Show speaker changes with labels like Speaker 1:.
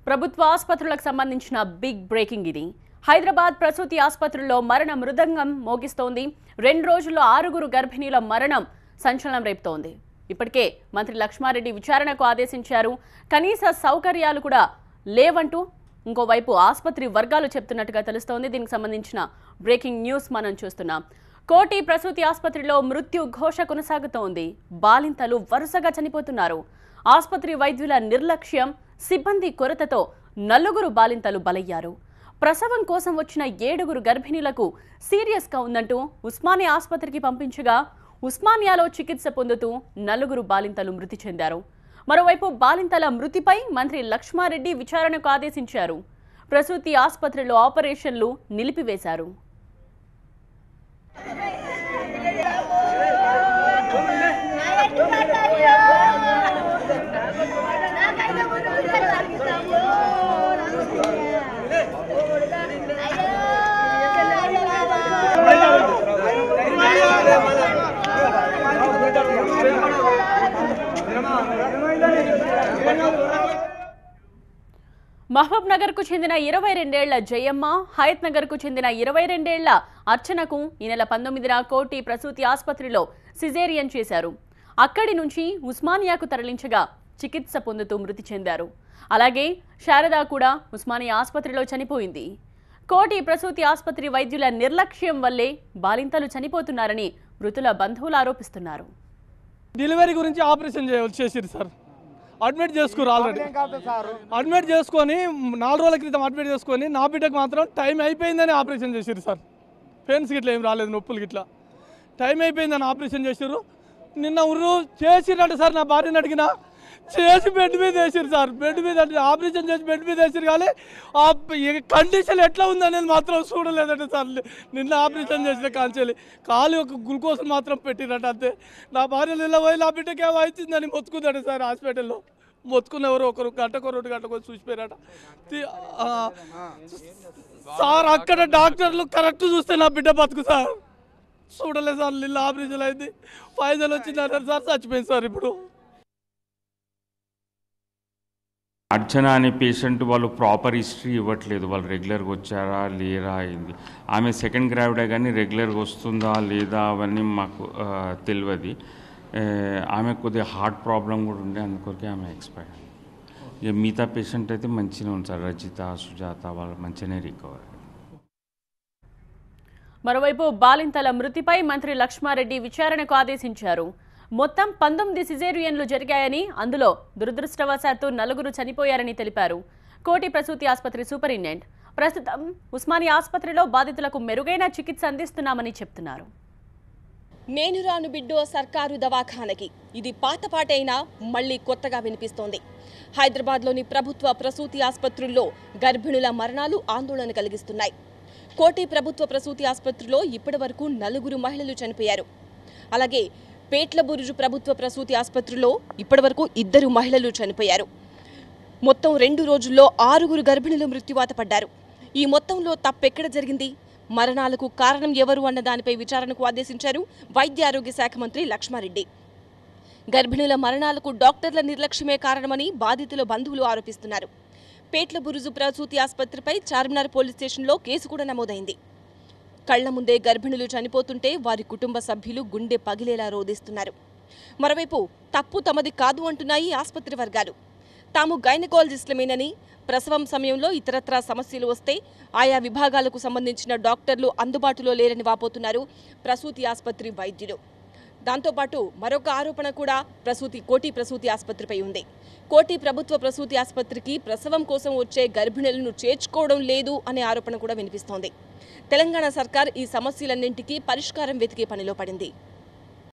Speaker 1: ప్రభుత్వ ఆసుపత్రులకు సంబంధించిన బిగ్ బ్రేకింగ్ ఇది. హైదరాబాద్ ప్రసూతి ఆసుపత్రుల్లో మరణ మృదంగం మోగిస్తోంది. 2 రోజుల్లో 6 గర్భిణీల మరణం సంచలనం రేపుతోంది. ఇప్పటికే మంత్రి లక్ష్మారెడ్డి విచారణకు ఆదేశించారు. కనీస సౌకర్యాలు కూడా లేవంటూ ఇంకోవైపు ఆసుపత్రి వర్గాలు చెప్తున్నట్టుగా తెలుస్తోంది. దీనికి సంబంధించిన బ్రేకింగ్ న్యూస్ మనం చూస్తున్నాం. కోటి ప్రసూతి ఆసుపత్రిలో మృత్యు ఘోష కొనసాగుతోంది. బాలింతలు వరుసగా చనిపోతున్నారు. ఆసుపత్రి వైద్యుల నిర్లక్ష్యం, సిబ్బంది కొరతతో 4 బాలింతలు బలయ్యారు. ప్రసవం కోసం వచ్చిన 7 గర్భిణీలకు సీరియస్గా ఉందంటూ ఉస్మానియా ఆసుపత్రికి పంపించగా ఉస్మానియాలో చికిత్స పొందుతూ 4 బాలింతలు మృతి చెందారు. మరోవైపు బాలింతల మృతిపై మంత్రి లక్ష్మారెడ్డి విచారణకు ఆదేశించారు. ప్రసూతి ఆసుపత్రిలో ఆపరేషన్లు నిలిపివేశారు. మహబూబ్ నగర్ కు చెందిన 22 ఏళ్ల జయమ్మ, హయత్ నగర్ కు చెందిన 22 ఏళ్ల అర్చనకు ఈ నెల 19న కోటి ప్రసూతి ఆసుపత్రిలో సిజేరియన్ చేశారు. అక్కడి నుంచి ఉస్మానియాకు తరలించగా చికిత్స పొందుతూ మృతి చెందారు. అలాగే శారద కూడా ఉస్మానియా ఆసుపత్రిలో చనిపోయింది. కోటి ప్రసూతి ఆసుపత్రి వైద్యుల నిర్లక్ష్యం వల్లే బాలింతలు చనిపోతున్నారని మృతుల బంధువులు ఆరోపిస్తున్నారు.
Speaker 2: డెలివరీ గురించి ఆపరేషన్ చేసిరు సార్. అడ్మిట్ చేసుకున్నారు. ఆల్రెడీ అడ్మిట్ చేసుకొని 4 రోజుల క్రితం అడ్మిట్ చేసుకొని నా బిడ్డకు మాత్రం టైం అయిపోయిందని ఆపరేషన్ చేసిరు సార్. పెయిన్స్ గిట్లా ఏం రాలేదు, నొప్పులు గిట్లా టైం అయిపోయిందని ఆపరేషన్ చేసిర్రు. నిన్న ఉర్రు చేసిరంట సార్. నా భార్యని అడిగినా చేసి బెడ్ మీద వేసిరు సార్. బెడ్ మీద ఆపరేషన్ చేసి బెడ్ మీద వేసిరు. కానీ ఆ కండిషన్ ఎట్లా ఉందనేది మాత్రం చూడలేదంట సార్. నిన్న ఆపరేషన్ చేసిన కాల్చేలి కాలు ఒక గ్లూకోజ్ మాత్రం పెట్టిరట అంతే. నా భార్య నిన్న పోయి నా బిడ్డకి ఏమో అవుతుందని మొత్తుకుందట సార్. హాస్పిటల్లో మొత్తుకున్నెవరు ఒకరు గంటకు 2 గంటకు చూసిపోయారట సార్. అక్కడ డాక్టర్లు కరెక్ట్ చూస్తే నా బిడ్డ బతుకు సార్. చూడలేదు సార్. నిన్న ఆపరేషన్ అయింది, ఫైజల్ వచ్చిందంటారు సార్. చచ్చిపోయింది సార్. ఇప్పుడు
Speaker 3: అర్చన అనే పేషెంట్ వాళ్ళు ప్రాపర్ హిస్టరీ ఇవ్వట్లేదు. వాళ్ళు రెగ్యులర్గా వచ్చారా లేరా అయింది. ఆమె సెకండ్ గ్రావిడే కానీ రెగ్యులర్గా వస్తుందా లేదా అవన్నీ మాకు తెలియదు. ఆమె కొద్దిగా హార్ట్ ప్రాబ్లం కూడా ఉండే, అందుకొరకే ఆమె ఎక్స్పైర్. ఇక మిగతా పేషెంట్ అయితే మంచిగా ఉంది సార్. రజిత, సుజాత వాళ్ళు మంచిగానే రికవర్.
Speaker 1: మరోవైపు బాలింతల మృతిపై మంత్రి లక్ష్మారెడ్డి విచారణకు ఆదేశించారు. మొత్తం 19 సిజేరియన్లు జరిగాయని, అందులో దురదృష్టవశాత్తు 4 చనిపోయారని తెలిపారు. కోటి ప్రసూతి ఆసుపత్రి సూపరింటెండెంట్ ప్రస్తుతం ఉస్మానియా ఆసుపత్రిలో బాధితులకు మెరుగైన చికిత్స అందిస్తున్నామని చెప్తున్నారు.
Speaker 4: నేను రాను బిడ్డో సర్కారు దవాఖానకి ఇది పాతపాటైనా మళ్లీ కొత్తగా వినిపిస్తోంది. హైదరాబాద్లోని ప్రభుత్వ ప్రసూతి ఆసుపత్రుల్లో గర్భిణుల మరణాలు ఆందోళన కలిగిస్తున్నాయి. కోటి ప్రభుత్వ ప్రసూతి ఆసుపత్రిలో ఇప్పటివరకు 4 మహిళలు చనిపోయారు. అలాగే పేట్లబురుజు ప్రభుత్వ ప్రసూతి ఆసుపత్రిలో ఇప్పటివరకు 2 మహిళలు చనిపోయారు. మొత్తం 2 రోజుల్లో 6 గర్భిణులు మృత్యువాత పడ్డారు. ఈ మొత్తంలో తప్పెక్కడ జరిగింది, మరణాలకు కారణం ఎవరు అన్న దానిపై విచారణకు ఆదేశించారు వైద్య ఆరోగ్య శాఖ మంత్రి లక్ష్మారెడ్డి. గర్భిణుల మరణాలకు డాక్టర్ల నిర్లక్ష్యమే కారణమని బాధితుల బంధువులు ఆరోపిస్తున్నారు. పేట్లబురుజు ప్రసూతి ఆసుపత్రిపై చార్మినార్ పోలీస్ స్టేషన్లో కేసు కూడా నమోదైంది. కళ్ల ముందే గర్భిణులు చనిపోతుంటే వారి కుటుంబ సభ్యులు గుండె పగిలేలా రోధిస్తున్నారు. మరోవైపు తప్పు తమది కాదు అంటున్నాయి ఆసుపత్రి వర్గాలు. తాము గైనకాలజిస్టులమేనని, ప్రసవం సమయంలో ఇతరత్రా సమస్యలు వస్తే ఆయా విభాగాలకు సంబంధించిన డాక్టర్లు అందుబాటులో లేరని వాపోతున్నారు ప్రసూతి ఆసుపత్రి వైద్యులు. దాంతోపాటు మరొక ఆరోపణ కూడా కోటి ప్రసూతి ఆసుపత్రిపై ఉంది. కోటి ప్రభుత్వ ప్రసూతి ఆసుపత్రికి ప్రసవం కోసం వచ్చే గర్భిణులను చేర్చుకోవడం లేదు అనే ఆరోపణ కూడా వినిపిస్తోంది. తెలంగాణ సర్కార్ ఈ సమస్యలన్నింటికీ పరిష్కారం వెతికే పనిలో పడింది.